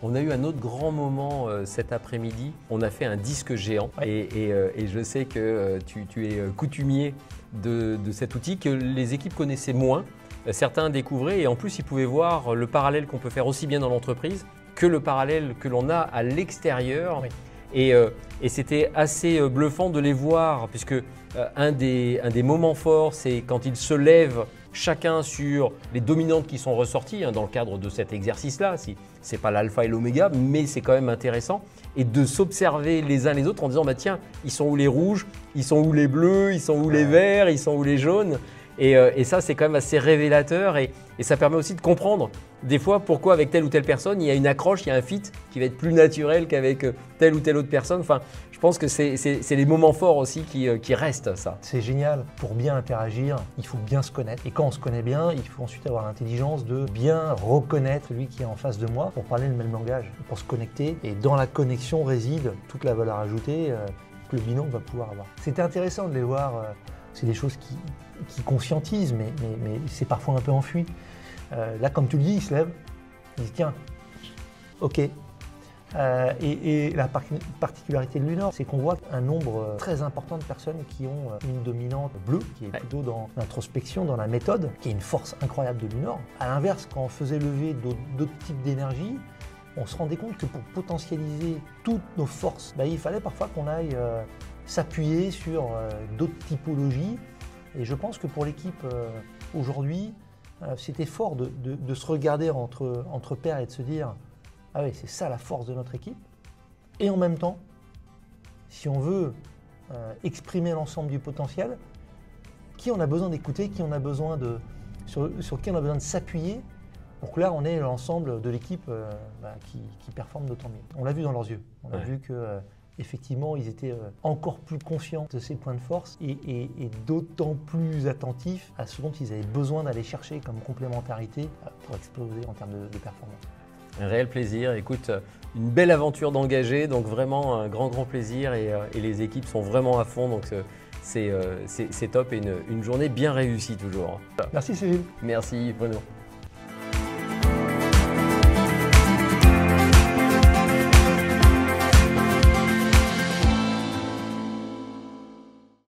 On a eu un autre grand moment cet après-midi. On a fait un disque géant et je sais que tu es coutumier de cet outil que les équipes connaissaient moins. Certains découvraient et en plus ils pouvaient voir le parallèle qu'on peut faire aussi bien dans l'entreprise que le parallèle que l'on a à l'extérieur. Oui. Et c'était assez bluffant de les voir puisque un des moments forts, c'est quand ils se lèvent chacun sur les dominantes qui sont ressorties dans le cadre de cet exercice-là. Ce n'est pas l'alpha et l'oméga, mais c'est quand même intéressant. Et de s'observer les uns les autres en disant bah, tiens, ils sont où les rouges, ils sont où les bleus, ils sont où les verts, ils sont où les jaunes. Et ça, c'est quand même assez révélateur et ça permet aussi de comprendre des fois pourquoi avec telle ou telle personne, il y a une accroche, il y a un fit qui va être plus naturel qu'avec telle ou telle autre personne. Enfin, je pense que c'est les moments forts aussi qui restent, ça. C'est génial. Pour bien interagir, il faut bien se connaître. Et quand on se connaît bien, il faut ensuite avoir l'intelligence de bien reconnaître celui qui est en face de moi pour parler le même langage, pour se connecter. Et dans la connexion réside toute la valeur ajoutée que le binôme va pouvoir avoir. C'était intéressant de les voir. C'est des choses qui conscientisent, mais c'est parfois un peu enfui. Là, comme tu le dis, ils se lèvent, ils disent tiens, ok. Et la particularité de Lunor, c'est qu'on voit un nombre très important de personnes qui ont une dominante bleue, qui est plutôt dans l'introspection, dans la méthode, qui est une force incroyable de Lunor. À l'inverse, quand on faisait lever d'autres types d'énergie, on se rendait compte que pour potentialiser toutes nos forces, il fallait parfois qu'on aille s'appuyer sur d'autres typologies. Et je pense que pour l'équipe aujourd'hui, c'était fort de se regarder entre pairs et de se dire « Ah oui, c'est ça la force de notre équipe ». Et en même temps, si on veut exprimer l'ensemble du potentiel, qui on a besoin d'écouter, sur qui on a besoin de s'appuyer pour que là, on ait l'ensemble de l'équipe qui performe d'autant mieux. On l'a vu dans leurs yeux. On a vu que effectivement, ils étaient encore plus conscients de ces points de force et d'autant plus attentifs à ce dont ils avaient besoin d'aller chercher comme complémentarité pour exploser en termes de performance. Un réel plaisir. Écoute, une belle aventure d'engager, donc vraiment un grand plaisir et les équipes sont vraiment à fond, donc c'est top et une journée bien réussie toujours. Merci Cyril. Merci Bruno.